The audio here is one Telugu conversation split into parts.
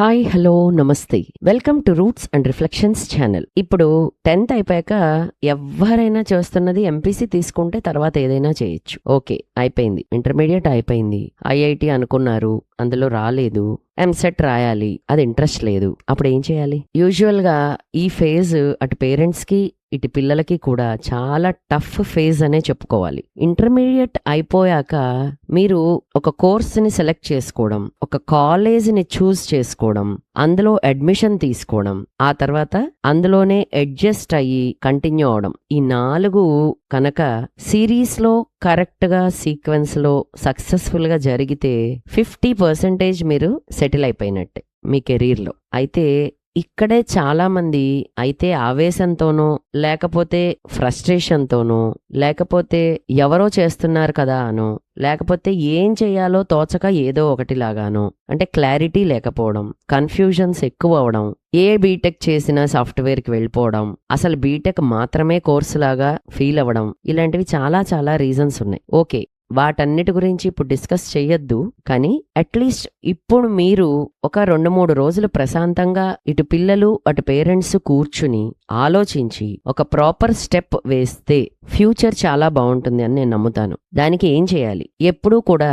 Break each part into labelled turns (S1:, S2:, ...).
S1: హాయ్ హలో నమస్తే, welcome to roots and reflections channel. ఇప్పుడు 10th అయిపోయాక ఎవరైనా చేస్తున్నది ఎంపీసీ తీసుకుంటే తర్వాత ఏదైనా చేయొచ్చు. ఓకే, అయిపోయింది. ఇంటర్మీడియట్ అయిపోయింది, ఐఐటి అనుకున్నారు, అందులో రాలేదు, ఎంసెట్ రాయాలి, అది ఇంట్రెస్ట్ లేదు. అప్పుడు ఏం చేయాలి? యూజువల్ గా ఈ ఫేజ్ అటు పేరెంట్స్ కి ఇటు పిల్లలకి కూడా చాలా టఫ్ ఫేజ్ అనే చెప్పుకోవాలి. ఇంటర్మీడియట్ అయిపోయాక మీరు ఒక కోర్సుని సెలెక్ట్ చేసుకోవడం, ఒక కాలేజీని చూస్ చేసుకోవడం, అందులో అడ్మిషన్ తీసుకోవడం, ఆ తర్వాత అందులోనే అడ్జస్ట్ అయ్యి కంటిన్యూ అవడం, ఈ 4 కనుక సిరీస్ లో కరెక్ట్ గా సీక్వెన్స్ లో సక్సెస్ఫుల్ గా జరిగితే 50% మీరు సెటిల్ అయిపోయినట్టే మీ కెరీర్ లో. అయితే ఇక్కడే చాలా మంది అయితే ఆవేశంతోనో, లేకపోతే ఫ్రస్ట్రేషన్తోనో, లేకపోతే ఎవరో చేస్తున్నారు కదా అనో, లేకపోతే ఏం చేయాలో తోచక ఏదో ఒకటిలాగానో, అంటే క్లారిటీ లేకపోవడం, కన్ఫ్యూజన్స్ ఎక్కువ అవడం, ఏ బీటెక్ చేసినా సాఫ్ట్వేర్కి వెళ్ళిపోవడం, అసలు బీటెక్ మాత్రమే కోర్సు లాగా ఫీల్ అవ్వడం, ఇలాంటివి చాలా చాలా రీజన్స్ ఉన్నాయి. ఓకే, వాటన్నిటి గురించి ఇప్పుడు డిస్కస్ చెయ్యొద్దు, కానీ అట్లీస్ట్ ఇప్పుడు మీరు ఒక 2-3 రోజులు ప్రశాంతంగా ఇటు పిల్లలు అటు పేరెంట్స్ కూర్చుని ఆలోచించి ఒక ప్రాపర్ స్టెప్ వేస్తే ఫ్యూచర్ చాలా బాగుంటుంది అని నేను నమ్ముతాను. దానికి ఏం చేయాలి? ఎప్పుడూ కూడా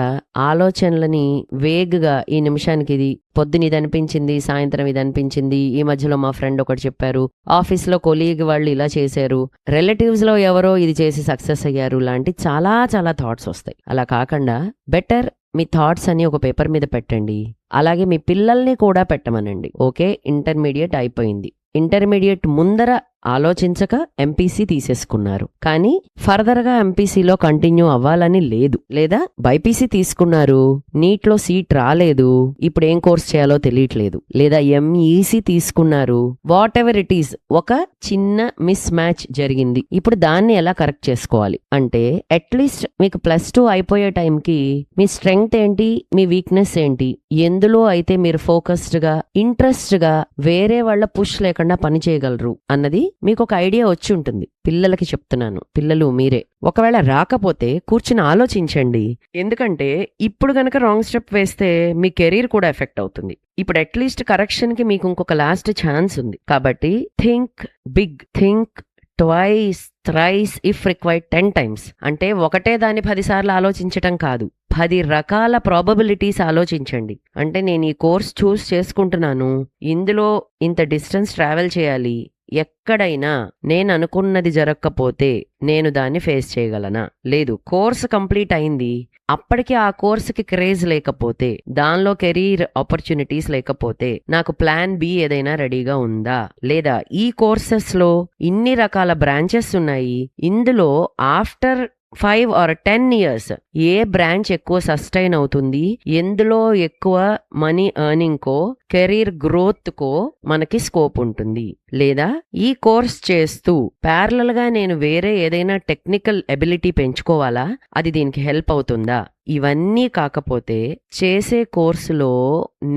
S1: ఆలోచనలని వేగ్గా ఈ నిమిషానికి ఇది పొద్దున ఇది అనిపించింది, సాయంత్రం ఇది అనిపించింది, ఈ మధ్యలో మా ఫ్రెండ్ ఒకటి చెప్పారు, ఆఫీస్లో కొలీగ్ వాళ్ళు ఇలా చేశారు, రిలేటివ్స్ లో ఎవరో ఇది చేసి సక్సెస్ అయ్యారు, లాంటి చాలా చాలా థాట్స్ వస్తాయి. అలా కాకుండా బెటర్ మీ థాట్స్ అని ఒక పేపర్ మీద పెట్టండి. అలాగే మీ పిల్లల్ని కూడా పెట్టమనండి. ఓకే, ఇంటర్మీడియట్ అయిపోయింది, ఇంటర్మీడియట్ ముందర ఆలోచించక ఎంపీసీ తీసేసుకున్నారు, కానీ ఫర్దర్ గా ఎంపీసీలో కంటిన్యూ అవ్వాలని లేదు, లేదా బైపీసీ తీసుకున్నారు, నీట్లో సీట్ రాలేదు, ఇప్పుడు ఏం కోర్స్ చేయాలో తెలియట్లేదు, లేదా ఎంఈసీ తీసుకున్నారు, వాట్ ఎవర్ ఇట్ ఈస్, ఒక చిన్న మిస్ మ్యాచ్ జరిగింది, ఇప్పుడు దాన్ని ఎలా కరెక్ట్ చేసుకోవాలి అంటే అట్లీస్ట్ మీకు +2 అయిపోయే టైంకి మీ స్ట్రెంగ్త్ ఏంటి, మీ వీక్నెస్ ఏంటి, ఎందులో అయితే మీరు ఫోకస్డ్ గా ఇంట్రెస్ట్ గా వేరే వాళ్ళ పుష్ లేకుండా పని చేయగలరు అన్నది మీకు ఒక ఐడియా వచ్చి ఉంటుంది. పిల్లలకి చెప్తున్నాను, పిల్లలు మీరే ఒకవేళ రాకపోతే కూర్చుని ఆలోచించండి. ఎందుకంటే ఇప్పుడు గనక రాంగ్ స్టెప్ వేస్తే మీ కెరీర్ కూడా ఎఫెక్ట్ అవుతుంది. ఇప్పుడు అట్లీస్ట్ కరెక్షన్ కి మీకు ఇంకొక లాస్ట్ ఛాన్స్ ఉంది. కాబట్టి think big, think twice, thrice, if required 10 times. అంటే ఒకటే దాన్ని 10 సార్లు ఆలోచించటం కాదు, 10 రకాల ప్రాబబిలిటీస్ ఆలోచించండి. అంటే నేను ఈ కోర్స్ చూస్ చేసుకుంటున్నాను, ఇందులో ఇంత డిస్టెన్స్ ట్రావెల్ చేయాలి, ఎక్కడైనా నేను అనుకున్నది జరగకపోతే నేను దాన్ని ఫేస్ చేయగలనా, లేదు కోర్స్ కంప్లీట్ అయింది, అప్పటికి ఆ కోర్సుకి క్రేజ్ లేకపోతే, దానిలో కెరీర్ ఆపర్చునిటీస్ లేకపోతే నాకు ప్లాన్ బి ఏదైనా రెడీగా ఉందా, లేదా ఈ కోర్సెస్ లో ఇన్ని రకాల బ్రాంచెస్ ఉన్నాయి, ఇందులో after 5 or 10 years A branch ఎక్కువ సస్టైన్ అవుతుంది, ఎందులో ఎక్కువ మనీ ఎర్నింగ్ కో కెరీర్ గ్రోత్ కో మనకి స్కోప్ ఉంటుంది, లేదా ఈ కోర్స్ చేస్తూ ప్యారలల్ గా నేను వేరే ఏదైనా టెక్నికల్ ఎబిలిటీ పెంచుకోవాలా, అది దీనికి హెల్ప్ అవుతుందా. ఇవన్నీ కాకపోతే చేసే కోర్సులో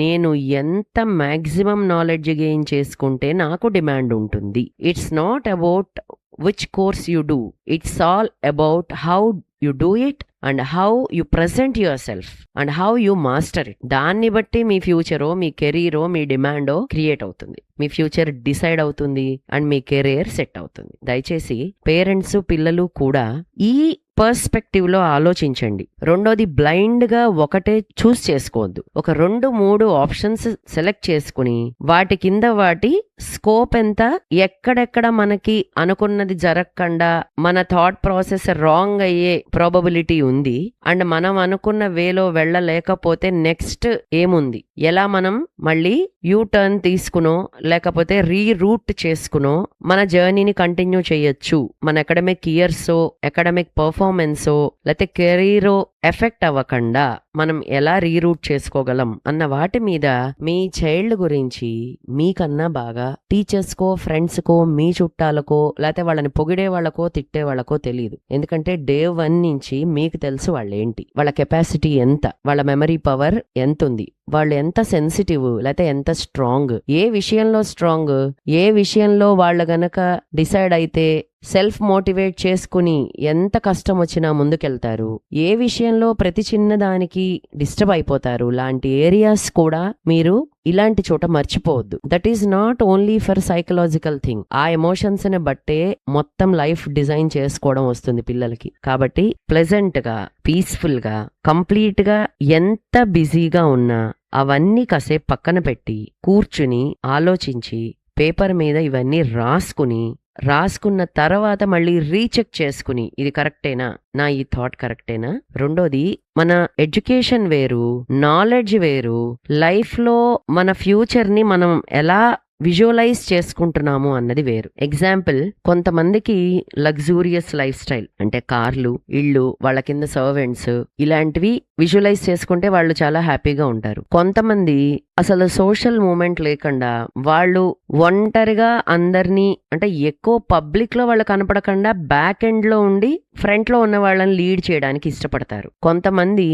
S1: నేను ఎంత మాక్సిమం నాలెడ్జ్ గెయిన్ చేసుకుంటే నాకు డిమాండ్ ఉంటుంది. It's not about which course you do, it's all about how you do it and how you present yourself and how you master it. దాన్ని బట్టి మీ ఫ్యూచరో, మీ కెరీరో, మీ డిమాండో క్రియేట్ అవుతుంది, మీ ఫ్యూచర్ డిసైడ్ అవుతుంది అండ్ మీ కెరీర్ సెట్ అవుతుంది. దయచేసి పేరెంట్స్ పిల్లలు కూడా ఈ పర్స్పెక్టివ్ లో ఆలోచించండి. రెండోది, బ్లైండ్ గా ఒకటే చూస్ చేసుకోవద్దు. ఒక 2-3 ఆప్షన్స్ సెలెక్ట్ చేసుకుని వాటి కింద వాటి స్కోప్ ఎంత, ఎక్కడెక్కడ మనకి అనుకున్నది జరగకుండా మన థాట్ ప్రాసెస్ రాంగ్ అయ్యే ప్రాబబిలిటీ ఉంది, అండ్ మనం అనుకున్న వేలో వెళ్ళలేకపోతే నెక్స్ట్ ఏముంది, ఎలా మనం మళ్ళీ టర్న్ తీసుకునో లేకపోతే రీరూట్ చేసుకునో మన జర్నీని కంటిన్యూ చేయొచ్చు. మన అకాడమిక్ ఇయర్సో, అకాడమిక్ పర్ఫార్మెన్సో, లేకపోతే కెరీరో ఎఫెక్ట్ అవ్వకుండా మనం ఎలా రీరూట్ చేసుకోగలం అన్న వాటి మీద మీ చైల్డ్ గురించి మీకన్నా బాగా టీచర్స్ కో, ఫ్రెండ్స్ కో, మీ చుట్టాలకో, లేకపోతే వాళ్ళని పొగిడే వాళ్ళకో తిట్టే వాళ్ళకో తెలియదు. ఎందుకంటే డే 1 నుంచి మీకు తెలుసు వాళ్ళేంటి, వాళ్ళ కెపాసిటీ ఎంత, వాళ్ళ మెమరీ పవర్ ఎంత ఉంది, వాళ్ళు ఎంత సెన్సిటివ్, లేకపోతే ఎంత స్ట్రాంగ్, ఏ విషయంలో స్ట్రాంగ్, ఏ విషయంలో వాళ్ళు గనక డిసైడ్ అయితే సెల్ఫ్ మోటివేట్ చేసుకుని ఎంత కష్టం వచ్చినా ముందుకెళ్తారు, ఏ విషయంలో ప్రతి చిన్నదానికి డిస్టర్బ్ అయిపోతారు, లాంటి ఏరియాస్ కూడా మీరు ఇలాంటి చోట మర్చిపోవద్దు. That is not only for psychological thing. ఆ ఎమోషన్స్ ని బట్టే మొత్తం లైఫ్ డిజైన్ చేసుకోవడం వస్తుంది పిల్లలకి. కాబట్టి ప్లెజెంట్ గా, పీస్ఫుల్ గా, కంప్లీట్ గా ఎంత బిజీగా ఉన్నా అవన్నీ కాసేపు పక్కన పెట్టి కూర్చుని ఆలోచించి పేపర్ మీద ఇవన్నీ రాసుకున్న తర్వాత మళ్ళీ రీచెక్ చేసుకుని ఇది కరెక్టేనా, నా ఈ థాట్ కరెక్టేనా. రెండోది, మన ఎడ్యుకేషన్ వేరు, నాలెడ్జ్ వేరు, లైఫ్ లో మన ఫ్యూచర్ ని మనం ఎలా విజువలైజ్ చేసుకుంటున్నాము అన్నది వేరు. ఎగ్జాంపుల్, కొంతమందికి లగ్జూరియస్ లైఫ్ స్టైల్ అంటే కార్లు, ఇళ్ళు, వాళ్ళ కింద సర్వెంట్స్, ఇలాంటివి విజువలైజ్ చేసుకుంటే వాళ్ళు చాలా హ్యాపీగా ఉంటారు. కొంతమంది అసలు సోషల్ మూమెంట్ లేకుండా వాళ్ళు ఒంటరిగా అందరినీ, అంటే ఎక్కువ పబ్లిక్ లో వాళ్ళు కనపడకుండా బ్యాక్ ఎండ్ లో ఉండి ఫ్రంట్ లో ఉన్న వాళ్ళని లీడ్ చేయడానికి ఇష్టపడతారు. కొంతమంది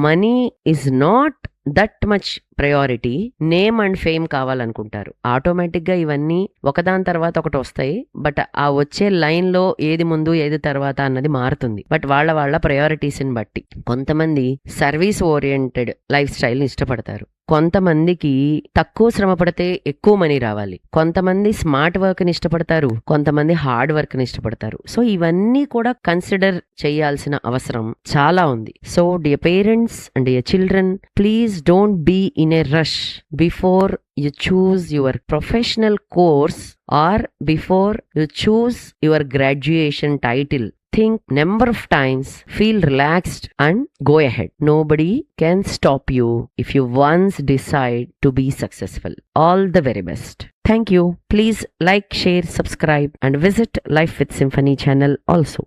S1: money is not that much priority, name and fame కావాలనుకుంటారు. ఆటోమేటిక్ గా ఇవన్నీ ఒకదాని తర్వాత ఒకటి వస్తాయి. బట్ ఆ వచ్చే లైన్ లో ఏది ముందు ఏది తర్వాత అన్నది మారుతుంది. బట్ వాళ్ళ ప్రయారిటీస్ ని బట్టి. కొంతమంది సర్వీస్ ఓరియంటెడ్ లైఫ్ స్టైల్ ని ఇష్టపడతారు. కొంతమందికి తక్కువ శ్రమ పడితే ఎక్కువ మనీ రావాలి. కొంతమంది స్మార్ట్ వర్క్ ని ఇష్టపడతారు, కొంతమంది హార్డ్ వర్క్ ని ఇష్టపడతారు. సో ఇవన్నీ కూడా కన్సిడర్ చేయాల్సిన అవసరం చాలా ఉంది. So dear parents and dear children, please don't be in a rush before you choose your professional course or before you choose your graduation title. Think number of times, feel relaxed and go ahead. Nobody can stop you if you once decide to be successful. All the very best. Thank you. Please like, share, subscribe and visit Life with Symphony channel also.